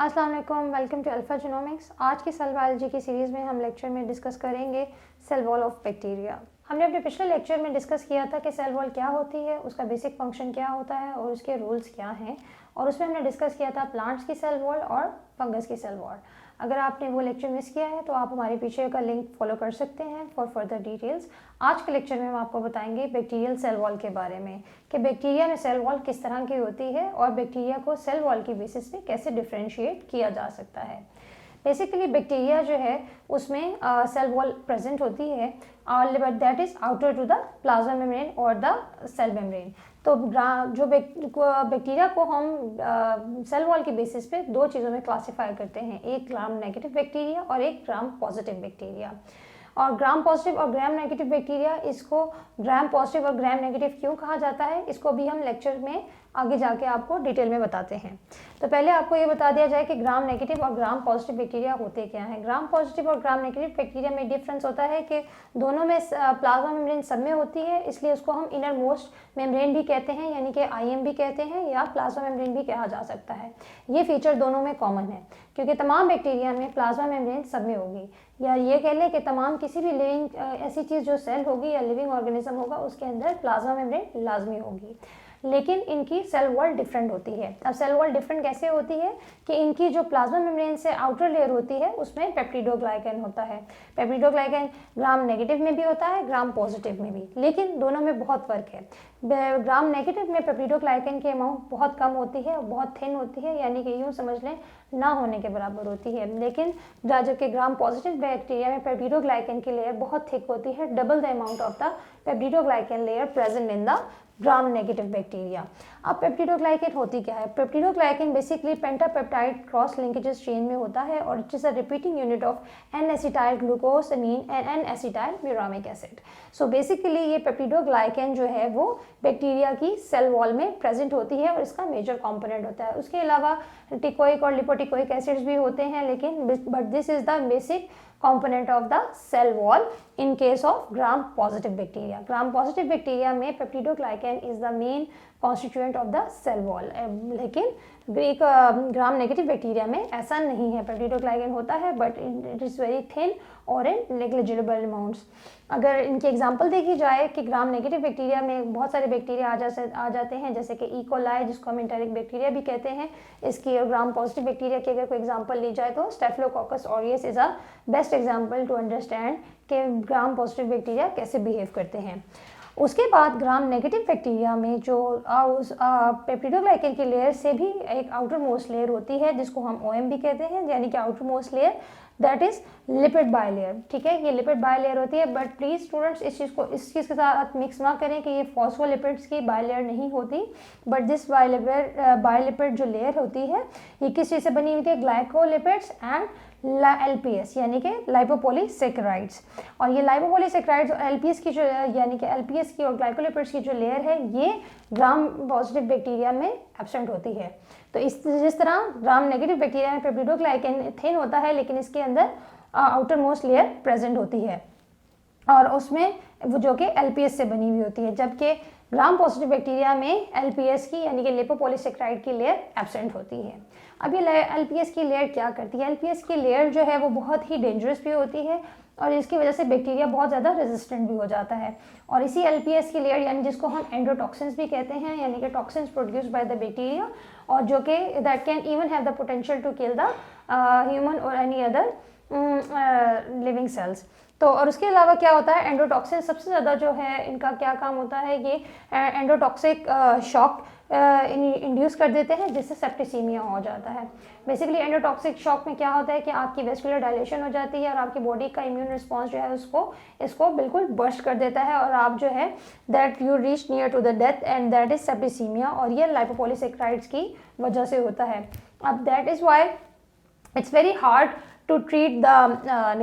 अस्सलाम वालेकुम, welcome to alpha genomics. आज की सेल बायोलॉजी की सीरीज़ में हम लेक्चर में डिस्कस करेंगे सेल वॉल ऑफ बैक्टीरिया। हमने अपने पिछले लेक्चर में डिस्कस किया था कि सेल वॉल क्या होती है, उसका बेसिक फंक्शन क्या होता है और उसके रूल्स क्या हैं, और उसमें हमने डिस्कस किया था प्लांट्स की सेल वॉल और फंगस की सेल वॉल। अगर आपने वो लेक्चर मिस किया है तो आप हमारे पीछे का लिंक फॉलो कर सकते हैं फॉर फर्दर डिटेल्स। आज के लेक्चर में हम आपको बताएंगे बैक्टीरियल सेल वॉल के बारे में कि बैक्टीरिया में सेल वॉल किस तरह की होती है और बैक्टीरिया को सेल वॉल की बेसिस पे कैसे डिफरेंशिएट किया जा सकता है। बेसिकली बैक्टीरिया जो है उसमें सेल वॉल प्रेजेंट होती है but that is outer to the plasma membrane और द सेल मेम्ब्रेन। तो जो बैक्टीरिया को हम सेल वॉल की बेसिस पे दो चीज़ों में क्लासिफाई करते हैं, एक ग्राम नेगेटिव बैक्टीरिया और एक ग्राम पॉजिटिव बैक्टीरिया। और ग्राम पॉजिटिव और ग्राम नेगेटिव बैक्टीरिया, इसको ग्राम पॉजिटिव और ग्राम नेगेटिव क्यों कहा जाता है, इसको भी हम लेक्चर में आगे जाके आपको डिटेल में बताते हैं। तो पहले आपको ये बता दिया जाए कि ग्राम नेगेटिव और ग्राम पॉजिटिव बैक्टीरिया होते क्या हैं। ग्राम पॉजिटिव और ग्राम नेगेटिव बैक्टीरिया में डिफरेंस होता है कि दोनों में प्लाज्मा मेम्ब्रेन सब में होती है, इसलिए उसको हम इनर मोस्ट मेम्ब्रेन भी कहते हैं, यानी कि आईएम भी कहते हैं या प्लाज्मा मेम्ब्रेन भी कहा जा सकता है। ये फीचर दोनों में कॉमन है क्योंकि तमाम बैक्टीरिया में प्लाज्मा मेम्ब्रेन सब में होगी, या ये कह लें कि तमाम किसी भी लिविंग ऐसी चीज़ जो सेल होगी या लिविंग ऑर्गेनिज्म होगा उसके अंदर प्लाज्मा मेम्ब्रेन लाजमी होगी। लेकिन इनकी सेल वॉल डिफरेंट होती है। अब सेल वॉल डिफरेंट कैसे होती है कि इनकी जो प्लाज्मा मेम्ब्रेन से आउटर लेयर होती है उसमें पेप्टिडोग्लाइकन होता है। पेप्टिडोग्लाइकन ग्राम नेगेटिव में भी होता है, ग्राम पॉजिटिव में भी, लेकिन दोनों में बहुत फर्क है। ग्राम नेगेटिव में पेप्टिडोग्लाइकन की अमाउंट बहुत कम होती है, बहुत थिन होती है, यानी कि यूँ समझ लें ना होने के बराबर होती है। लेकिन जबकि ग्राम पॉजिटिव बैक्टीरिया में पेप्टिडोग्लाइकन की लेयर बहुत थिक होती है, double the amount of the peptidoglycan layer present in the gram negative bacteria. अब पेप्टिडोग्लाइकन होती क्या है? Peptidoglycan basically pentapeptide cross linkages chain में होता है और it is a repeating unit of N acetyl glucosamine and N acetyl muramic acid. So basically ये peptidoglycan जो है वो बैक्टीरिया की सेल वॉल में प्रेजेंट होती है और इसका मेजर कंपोनेंट होता है। उसके अलावा टिकोइक और लिपोटिकोइक एसिड्स भी होते हैं, लेकिन but this is the basic component of the cell wall in case of gram positive bacteria. Gram positive bacteria में peptidoglycan is the main constituent of the cell wall. लेकिन ग्राम नेगेटिव बैक्टीरिया में ऐसा नहीं है, पेप्टिडोग्लाइकन होता है but it is very thin और इन negligible amounts. अगर इनकी एग्जांपल देखी जाए कि ग्राम नेगेटिव बैक्टीरिया में बहुत सारे बैक्टीरिया आ जाते हैं, जैसे कि ई कोलाई जिसको हम एंटेरिक बैक्टीरिया भी कहते हैं, इसकी। और ग्राम पॉजिटिव बैक्टीरिया की अगर कोई एग्जांपल ली जाए तो Staphylococcus aureus is a best example to understand कि ग्राम पॉजिटिव बैक्टीरिया कैसे बिहेव करते हैं। उसके बाद ग्राम नेगेटिव बैक्टीरिया में जो पेप्टिडोग्लाइकन की लेयर से भी एक आउटर मोस्ट लेयर होती है जिसको हम ओएम भी कहते हैं, यानी कि outer most layer, that is lipid bilayer. ठीक है, ये लिपिड बायलेयर होती है, बट प्लीज स्टूडेंट्स इस चीज़ के साथ मिक्स ना करें कि ये फॉस्फोलिपिड्स की बायलेयर नहीं होती, बट दिस बायलिपिड जो लेयर होती है ये किस चीज़ से बनी हुई थी? ग्लाइकोलिपिड्स एंड LPS यानी कि लाइपोपॉलीसेकेराइड्स। और ये लाइपोपॉलीसेकेराइड्स और LPS की जो यानी कि LPS की और ग्लाइकोलिपिड्स की जो लेयर है ये ग्राम पॉजिटिव बैक्टीरिया में एब्सेंट होती है। तो जिस तरह ग्राम नेगेटिव बैक्टीरिया में पेप्टिडोग्लाइकन थिन होता है लेकिन इसके अंदर आउटर मोस्ट लेयर प्रेजेंट होती है और उसमें वो जो कि LPS से बनी हुई होती है, जबकि ग्राम पॉजिटिव बैक्टीरिया में LPS की यानी कि लिपोपॉलीसेकेराइड की लेयर एब्सेंट होती है। अब ये LPS की लेयर क्या करती है? LPS की लेयर जो है वो बहुत ही डेंजरस भी होती है और इसकी वजह से बैक्टीरिया बहुत ज़्यादा रेजिस्टेंट भी हो जाता है। और इसी LPS की लेयर यानी जिसको हम एंडोटॉक्सिन्स भी कहते हैं, यानी कि toxins produced by the bacteria, और जो कि that can even have the potential to kill the human और एनी अदर लिविंग सेल्स। तो और उसके अलावा क्या होता है, एंडोटॉक्सिन सबसे ज़्यादा जो है इनका क्या काम होता है, ये एंडोटॉक्सिक शॉक इंड्यूस कर देते हैं जिससे सेप्टिसीमिया हो जाता है। बेसिकली एंडोटॉक्सिक शॉक में क्या होता है कि आपकी वेस्कुलर डायलेशन हो जाती है और आपकी बॉडी का इम्यून रिस्पॉन्स जो है इसको बिल्कुल बर्स्ट कर देता है और आप जो है that you reach near to the death and that is septicemia, और ये लाइपोपॉलीसेकेराइड्स की वजह से होता है। अब that is why it's very hard to treat the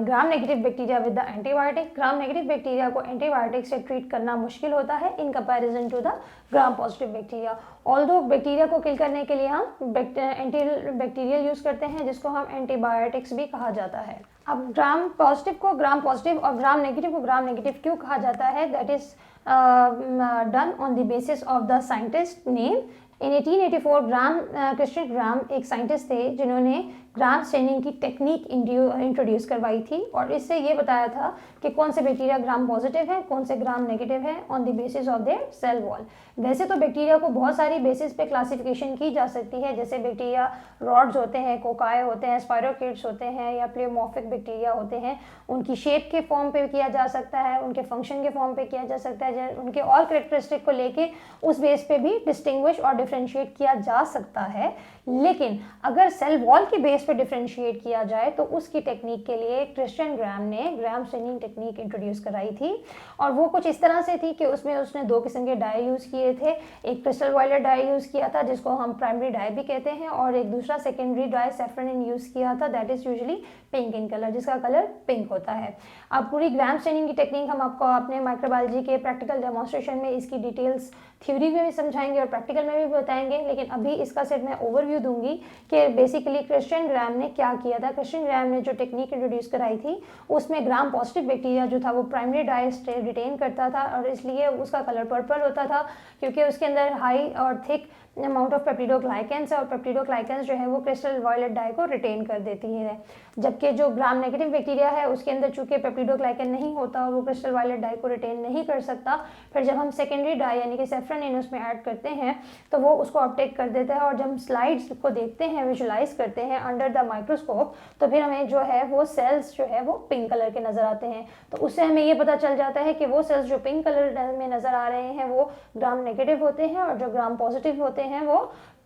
gram negative bacteria with the antibiotic. Gram negative bacteria को एंटीबायोटिक से ट्रीट करना मुश्किल होता है in comparison to the gram positive bacteria. Although bacteria को किल करने के लिए हम एंटी बैक्टीरियल यूज करते हैं जिसको हम एंटीबायोटिक्स भी कहा जाता है। अब ग्राम पॉजिटिव को ग्राम पॉजिटिव और ग्राम नेगेटिव को ग्राम नेगेटिव क्यों कहा जाता है? That is done on the basis of the scientist name in 1884 Christian ग्राम एक साइंटिस्ट थे जिन्होंने ग्राम स्टेनिंग की टेक्निक इंट्रोड्यूस करवाई थी और इससे ये बताया था कि कौन से बैक्टीरिया ग्राम पॉजिटिव है, कौन से ग्राम नेगेटिव है on the basis of their cell wall. वैसे तो बैक्टीरिया को बहुत सारी बेसिस पे क्लासिफिकेशन की जा सकती है, जैसे बैक्टीरिया रॉड्स होते हैं, कोकाई होते हैं, स्पायरोकिट्स होते हैं या प्लेमॉर्फिक बैक्टीरिया होते हैं। उनकी शेप के फॉर्म पे किया जा सकता है, उनके फंक्शन के फॉर्म पे किया जा सकता है, उनके और कैरेक्टरिस्टिक को लेके उस बेस पे भी डिस्टिंग्विश और डिफ्रेंशिएट किया जा सकता है। लेकिन अगर सेल वॉल की बेस पे डिफ्रेंशिएट किया जाए तो उसकी टेक्निक के लिए क्रिश्चियन ग्राम ने ग्राम स्टेनिंग टेक्निक इंट्रोड्यूस कराई थी और वो कुछ इस तरह से थी कि उसमें उसने 2 किस्म के डाई यूज़ किए थे। एक क्रिस्टल वायलेट डाई यूज़ किया था जिसको हम प्राइमरी डाई भी कहते हैं और एक दूसरा सेकेंडरी डाई सैफरन यूज़ किया था, that is usually pink in colour, जिसका कलर पिंक होता है। अब पूरी ग्राम स्टेनिंग की टेक्निक हम आपको अपने माइक्रोबायोलॉजी के प्रैक्टिकल डेमोन्स्ट्रेशन में इसकी डिटेल्स थ्योरी में भी समझाएंगे और प्रैक्टिकल में भी बताएंगे, लेकिन अभी इसका सिर्फ मैं ओवरव्यू दूंगी कि बेसिकली क्रिश्चियन ग्राम ने क्या किया था। क्रिश्चियन ग्राम ने जो टेक्निक इंट्रोड्यूस कराई थी उसमें ग्राम पॉजिटिव बैक्टीरिया जो था वो प्राइमरी डाई रिटेन करता था और इसलिए उसका कलर पर्पल होता था क्योंकि उसके अंदर हाई और थिक अमाउंट ऑफ पेप्टिडोग्लाइकेंस है और पेप्टिडोग्लाइकेंस जो है वो क्रिस्टल वायलेट डाई को रिटेन कर देती है। जबकि जो ग्राम नेगेटिव बैक्टीरिया है उसके अंदर चूंकि पेप्टिडोग्लाइकेन नहीं होता और वो क्रिस्टल वायलेट डाई को रिटेन नहीं कर सकता, फिर जब हम सेकेंडरी डाई यानी कि सैफरन उसमें ऐड करते हैं तो वो उसको अपटेक कर देता है और जब हम स्लाइड्स को देखते हैं, विजुलाइज करते हैं अंडर द माइक्रोस्कोप, तो फिर हमें जो है वो सेल्स जो है वो पिंक कलर के नजर आते हैं। तो उससे हमें ये पता चल जाता है कि वो सेल्स जो पिंक कलर में नजर आ रहे हैं वो ग्राम नेगेटिव होते हैं और जो ग्राम पॉजिटिव होते हैं वो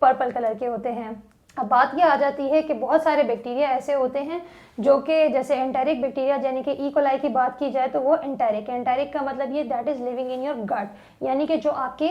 पर्पल कलर के होते हैं। अब बात यह आ जाती है कि बहुत सारे बैक्टीरिया ऐसे होते हैं जो कि जैसे एंटेरिक बैक्टीरिया यानी कि ई कोलाई की बात की जाए तो वो एंटेरिक है। एंटेरिक का मतलब ये that is living in your gut, यानी कि जो आपके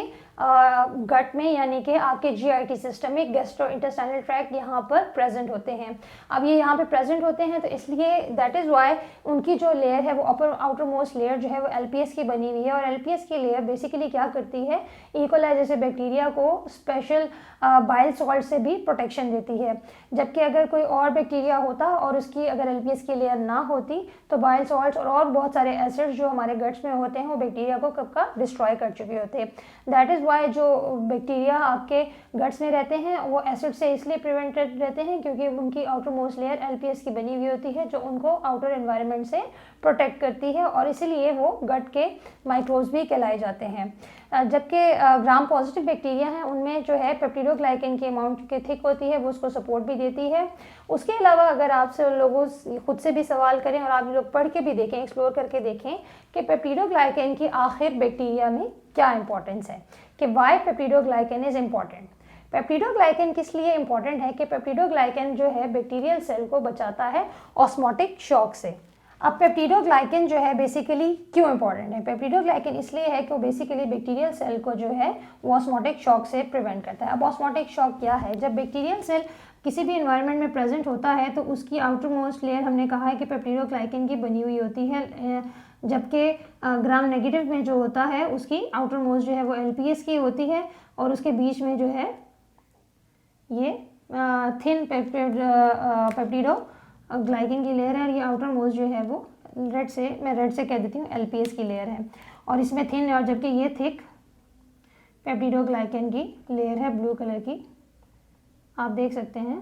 गट में यानी कि आपके जीआईटी सिस्टम में गैस्ट्रो इंटेस्टाइनल ट्रैक्ट यहाँ पर प्रेजेंट होते हैं। अब ये यहाँ पे प्रेजेंट होते हैं तो इसलिए दैट इज वाई उनकी जो लेयर है वो अपर आउटर मोस्ट लेयर जो है वो एलपीएस की बनी हुई है और एलपीएस की लेयर बेसिकली क्या करती है, ई कोलाई जैसे बैक्टीरिया को स्पेशल बाइल सॉल्ट से भी प्रोटेक्शन देती है। जबकि अगर कोई और बैक्टीरिया होता और उसकी अगर एलपीएस की लेयर ना होती तो बाइल सॉल्ट्स और बहुत सारे एसिड्स जो हमारे गट्स में होते हैं वो बैक्टीरिया को कब का डिस्ट्रॉय कर चुके होते। दैट इज वाई जो बैक्टीरिया आपके गट्स में रहते हैं वो एसिड से इसलिए प्रिवेंटेड रहते हैं क्योंकि उनकी आउटर मोस्ट लेयर एलपीएस की बनी हुई होती है जो उनको आउटर एनवायरनमेंट से प्रोटेक्ट करती है और इसीलिए वो गट के माइक्रोब्स भी कहलाए जाते हैं। जबकि ग्राम पॉजिटिव बैक्टीरिया हैं उनमें जो है पेप्टिडोग्लाइकेन की अमाउंट के थिक होती है, वो उसको सपोर्ट भी देती है। उसके अलावा अगर आपसे लोगों खुद से भी सवाल करें और आप लोग पढ़ के भी देखें, एक्सप्लोर करके देखें कि पेप्टिडोग्लाइकेन की आखिर बैक्टीरिया में क्या इंपॉर्टेंस है, कि why peptidoglycan is important. Peptidoglycan किस लिए इंपॉर्टेंट है कि पेप्टिडोग्लाइकेन जो है बैक्टीरियल सेल को बचाता है ऑस्मोटिक शॉक से। अब पेप्टिडोग्लाइकेन जो है बेसिकली क्यों इंपॉर्टेंट है, पेप्टिडोग्लाइकेन इसलिए है कि वो बेसिकली बैक्टीरियल सेल को जो है वो ऑस्मोटिक शॉक से प्रिवेंट करता है। अब ऑस्मोटिक शॉक क्या है, जब बैक्टीरियल सेल किसी भी एनवायरनमेंट में प्रेजेंट होता है तो उसकी आउटर मोस्ट लेयर हमने कहा है कि पेप्टिडोग्लाइकेन की बनी हुई होती है, जबकि ग्राम नेगेटिव में जो होता है उसकी आउटर मोस्ट जो है वो एलपीएस की होती है और उसके बीच में जो है ये थिन पेप्टिडो ग्लाइकेन की लेयर है और ये आउटर मोस्ट जो है वो रेड से कह देती हूँ एलपीएस की लेयर है और इसमें थिन है और जबकि ये थिक पेप्टिडोग्लाइकेन की लेयर है ब्लू कलर की, आप देख सकते हैं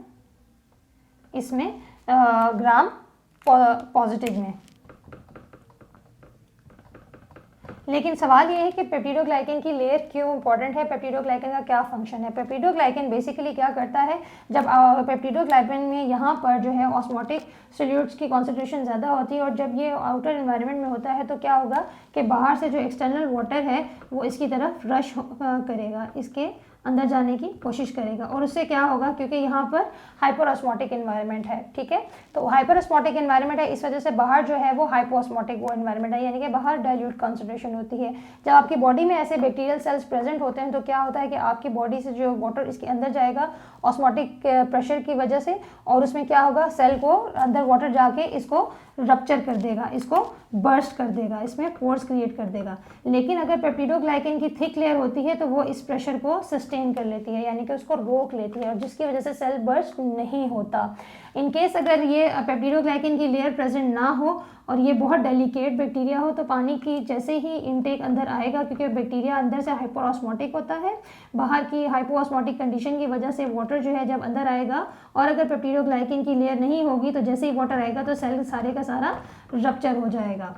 इसमें ग्राम पॉजिटिव में। लेकिन सवाल ये है कि पेप्टिडोग्लाइकेन की लेयर क्यों इंपॉर्टेंट है, पेप्टिडोग्लाइकेन का क्या फंक्शन है। पेप्टिडोग्लाइकेन बेसिकली क्या करता है, जब पेप्टिडोग्लाइकेन में यहाँ पर जो है ऑस्मोटिक सोल्यूट्स की कॉन्सेंट्रेशन ज़्यादा होती है और जब ये आउटर एनवायरनमेंट में होता है तो क्या होगा कि बाहर से जो एक्सटर्नल वाटर है वो इसकी तरफ रश करेगा, इसके अंदर जाने की कोशिश करेगा और उससे क्या होगा, क्योंकि यहाँ पर हाइपरऑस्मोटिक एनवायरनमेंट है, ठीक है, तो हाइपरऑस्मोटिक एनवायरनमेंट है, इस वजह से बाहर जो है वो हाइपोऑस्मोटिक वो एनवायरनमेंट है, यानी कि बाहर डाइल्यूट कॉन्सेंट्रेशन होती है। जब आपकी बॉडी में ऐसे बैक्टीरियल सेल्स प्रेजेंट होते हैं तो क्या होता है कि आपकी बॉडी से जो वाटर इसके अंदर जाएगा ऑस्मोटिक प्रेशर की वजह से और उसमें क्या होगा, सेल को अंदर वाटर जाके इसको रप्चर कर देगा, इसको बर्स्ट कर देगा, इसमें पोर्स क्रिएट कर देगा। लेकिन अगर पेप्टिडोग्लाइकेन की थिक लेयर होती है तो वो इस प्रेशर को सस्टेन कर लेती है, यानी कि उसको रोक लेती है, और जिसकी वजह से सेल बर्स्ट नहीं होता। इन केस अगर ये पेप्टिडोग्लाइकन की लेयर प्रेजेंट ना हो और ये बहुत डेलिकेट बैक्टीरिया हो, तो पानी की जैसे ही इनटेक अंदर आएगा, क्योंकि बैक्टीरिया अंदर से हाइपोऑस्मोटिक होता है, बाहर की हाइपोऑस्मोटिक कंडीशन की वजह से वाटर जो है जब अंदर आएगा, और अगर पेप्टिडोग्लाइकन की लेयर नहीं होगी तो जैसे ही वाटर आएगा तो सेल सारे का सारा रप्चर हो जाएगा,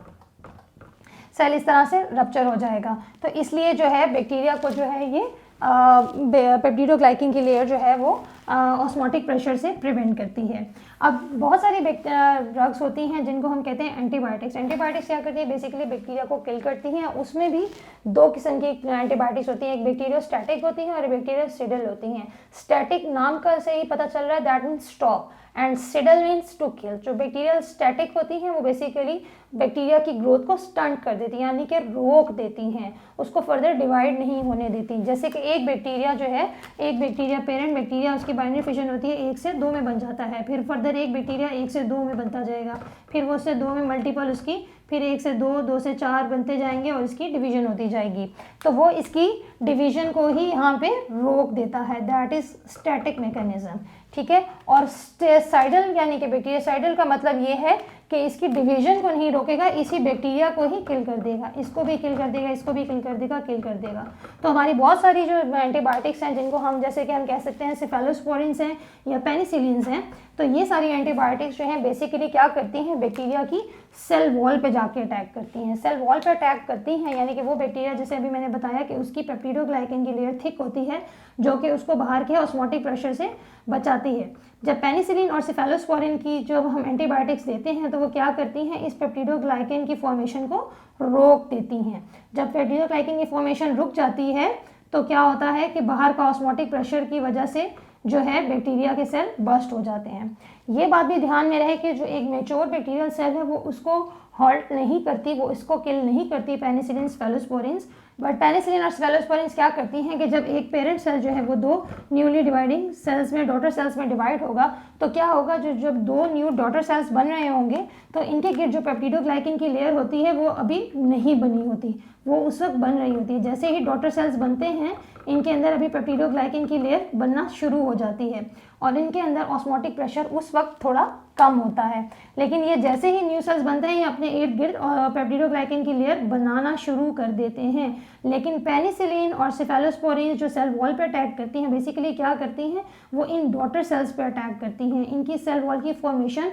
सेल इस तरह से रप्चर हो जाएगा। तो इसलिए जो है बैक्टीरिया को जो है ये पेप्टिडोग्लाइकन की लेयर जो है वो ऑस्मोटिक प्रेशर से प्रिवेंट करती है। अब बहुत सारी ड्रग्स होती हैं जिनको हम कहते हैं एंटीबायोटिक्स। एंटीबायोटिक्स क्या करती है, बेसिकली बैक्टीरिया को किल करती हैं। उसमें भी दो किस्म की एंटीबायोटिक्स होती हैं, एक बैक्टीरियोस्टैटिक होती है और बैक्टीरियोसिडल होती हैं। स्टैटिक नाम का से ही पता चल रहा है, that means stop, and cidal means to kill. जो बैक्टीरियल स्टैटिक होती हैं वो बेसिकली बैक्टीरिया की ग्रोथ को स्टंट कर देती हैं, यानी कि रोक देती हैं, उसको फर्दर डिवाइड नहीं होने देती। जैसे कि एक बैक्टीरिया जो है, एक बैक्टीरिया पेरेंट बैक्टीरिया, उसकी बाइनरी फिशन होती है, 1 से 2 में बन जाता है, फिर फर्दर एक बैक्टीरिया 1 से 2 में बनता जाएगा, फिर वो उससे 2 में मल्टीपल उसकी, फिर 1 से 2, 2 से 4 बनते जाएंगे और इसकी डिवीजन होती जाएगी। तो वो इसकी डिवीजन को ही यहाँ पे रोक देता है, दैट इज स्टैटिक मैकेनिज्म, ठीक है। और साइडल यानी कि बैक्टीरियासाइडल का मतलब ये है कि इसकी डिवीजन को नहीं रोकेगा, इसी बैक्टीरिया को ही किल कर देगा, इसको भी किल कर देगा, इसको भी किल कर देगा, किल कर देगा। तो हमारी बहुत सारी जो एंटीबायोटिक्स हैं जिनको हम जैसे कि हम कह सकते हैं सेफेलोस्पोरिन्स हैं या पेनिसिलिन्स हैं, तो ये सारी एंटीबायोटिक्स जो हैं बेसिकली क्या करती हैं, बैक्टीरिया की सेल वॉल पे जाके अटैक करती हैं। सेल वॉल पे अटैक करती हैं यानी कि वो बैक्टीरिया, जैसे अभी मैंने बताया कि उसकी पेप्टिडोग्लाइकन की लेयर थिक होती है जो कि उसको बाहर के ऑस्मोटिक प्रेशर से बचाती है। जब पेनिसिलिन और सेफेलोस्पोरिन की जो हम एंटीबायोटिक्स देते हैं तो वो क्या करती हैं, इस पेप्टिडोग्लाइकन की फॉर्मेशन को रोक देती हैं। जब पेप्टिडोग्लाइकन की फॉर्मेशन रुक जाती है तो क्या होता है कि बाहर का ऑस्मोटिक प्रेशर की वजह से जो है बैक्टीरिया के सेल बर्स्ट हो जाते हैं। ये बात भी ध्यान में रहे कि जो एक मैच्योर बैक्टीरियल सेल है वो उसको हॉल्ट नहीं करती, वो इसको किल नहीं करती पेनिसिलिन सेफेलोस्पोरिन्स, बट पेनिसिलिन और सेफेलोस्पोरिन्स क्या करती हैं कि जब एक पेरेंट सेल जो है वो 2 न्यूली डिवाइडिंग सेल्स में, डॉटर सेल्स में डिवाइड होगा, तो क्या होगा, जो जब 2 न्यू डॉटर सेल्स बन रहे होंगे तो इनके गिर्द जो पेप्टिडोग्लाइकन की लेयर होती है वो अभी नहीं बनी होती, वो उस वक्त बन रही होती है। जैसे ही डॉटर सेल्स बनते हैं इनके अंदर अभी पेप्टिडोग्लाइकन की लेयर बनना शुरू हो जाती है और इनके अंदर ऑस्मोटिक प्रेशर उस वक्त थोड़ा कम होता है। लेकिन ये जैसे ही न्यू सेल्स बनते हैं ये अपने इर्द गिर्द पेप्टिडोग्लाइकन की लेयर बनाना शुरू कर देते हैं। लेकिन पेनिसिलिन और सेफेलोस्पोरिन जो सेल वॉल पे अटैक करती हैं बेसिकली क्या करती हैं, वो इन डॉटर सेल्स पे अटैक करती हैं, इनकी सेल वॉल की फॉर्मेशन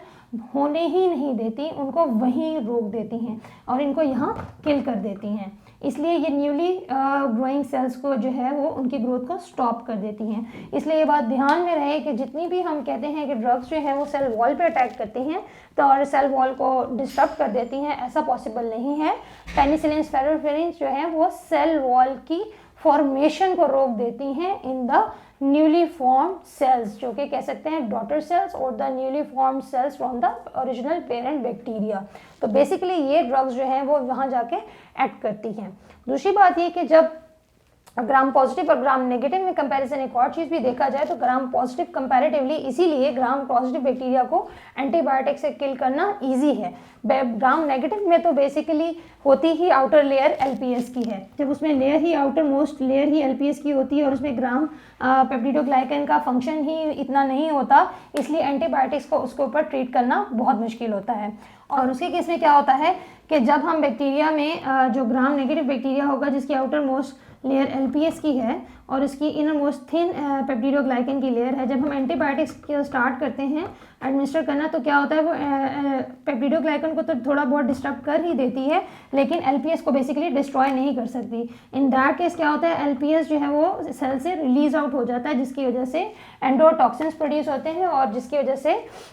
होने ही नहीं देती, उनको वहीं रोक देती हैं और इनको यहाँ किल कर देती हैं। इसलिए ये न्यूली ग्रोइंग सेल्स को जो है वो उनकी ग्रोथ को स्टॉप कर देती हैं। इसलिए ये बात ध्यान में रहे कि जितनी भी हम कहते हैं कि ड्रग्स जो है वो सेल वॉल पे अटैक करती हैं तो और सेल वॉल को डिस्टर्ब कर देती हैं, ऐसा पॉसिबल नहीं है। पेनिसिलिन फेलोस्पोरिन जो है वो सेल वॉल की फॉर्मेशन को रोक देती हैं in the newly formed cells, जो कि कह सकते हैं डॉटर सेल्स और the newly formed cells from the original parent bacteria. तो बेसिकली ये ड्रग्स जो हैं वो वहाँ जाके एक्ट करती हैं। दूसरी बात ये कि जब ग्राम पॉजिटिव और ग्राम नेगेटिव में कंपैरिजन एक और चीज़ भी देखा जाए तो ग्राम पॉजिटिव कंपैरेटिवली इसीलिए ग्राम पॉजिटिव बैक्टीरिया को एंटीबायोटिक से किल करना इजी है। ग्राम नेगेटिव में तो बेसिकली होती ही आउटर लेयर एलपीएस की है, जब उसमें लेयर ही आउटर मोस्ट लेयर ही एलपीएस की होती है और उसमें ग्राम पेप्टिडोग्लाइकन का फंक्शन ही इतना नहीं होता, इसलिए एंटीबायोटिक्स को उसके ऊपर ट्रीट करना बहुत मुश्किल होता है। और उसके केस में क्या होता है कि जब हम बैक्टीरिया में जो ग्राम नेगेटिव बैक्टीरिया होगा जिसकी आउटर मोस्ट लेयर एलपीएस की है और इसकी इनर मोस्ट थिन पेप्टिडोग्लाइकन की लेयर है, जब हम एंटीबायोटिक्स स्टार्ट करते हैं एडमिनिस्टर करना तो क्या होता है वो पेप्टिडोग्लाइकन को तो थोड़ा बहुत डिस्टर्ब कर ही देती है लेकिन एलपीएस को बेसिकली डिस्ट्रॉय नहीं कर सकती। इन दैट केस क्या होता है, एलपीएस जो है वो सेल से रिलीज आउट हो जाता है जिसकी वजह से एंडोटॉक्सिन्स प्रोड्यूस होते हैं और जिसकी वजह से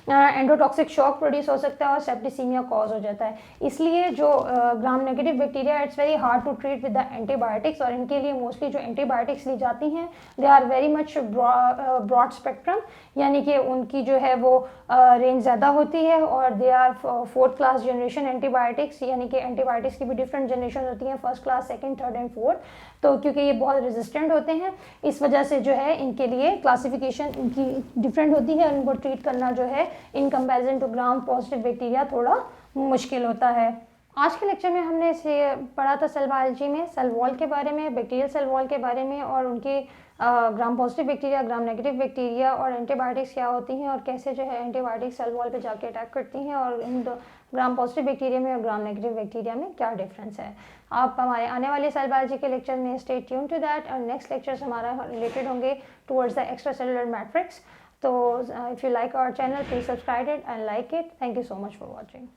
एंडोटॉक्सिक शॉक प्रोड्यूस हो सकता है और सेप्टिसीमिया कॉज हो जाता है। इसलिए जो gram negative bacteria it's very hard to treat with the antibiotics और इनके लिए मोस्टली जो एंटीबायोटिक्स ली जाती हैं they are very much broad spectrum, यानी कि उनकी जो है वो रेंज ज़्यादा होती है और they are 4th class generation antibiotics, यानी कि एंटीबायोटिक्स की भी डिफरेंट जनरेशन होती हैं, 1st class, 2nd, 3rd and 4th। तो क्योंकि ये बहुत रेजिस्टेंट होते हैं इस वजह से जो है इनके लिए क्लासिफिकेशन इनकी डिफरेंट होती है और इनको ट्रीट करना जो है in comparison to gram positive bacteria थोड़ा मुश्किल होता है। आज के लेक्चर में हमने इसे पढ़ा था सेल बायोलॉजी में सेल वॉल के बारे में, बैक्टीरियल सेल वॉल के बारे में, और उनके ग्राम पॉजिटिव बैक्टीरिया, ग्राम नेगेटिव बैक्टीरिया और एंटीबायोटिक्स क्या होती हैं और कैसे जो है एंटीबायोटिक्स सेल वॉल पे जाके अटैक करती हैं, और इन ग्राम पॉजिटिव बैक्टीरिया में और ग्राम नेगेटिव बैक्टीरिया में क्या डिफरेंस है। आप हमारे आने वाले सेल बायोलॉजी के लेक्चर में स्टे ट्यून टू दैट, और नेक्स्ट लेक्चर्स हमारा रिलेटेड होंगे towards the extra cellular matrix. तो if you like our channel please subscribe it and like it. Thank you so much for watching.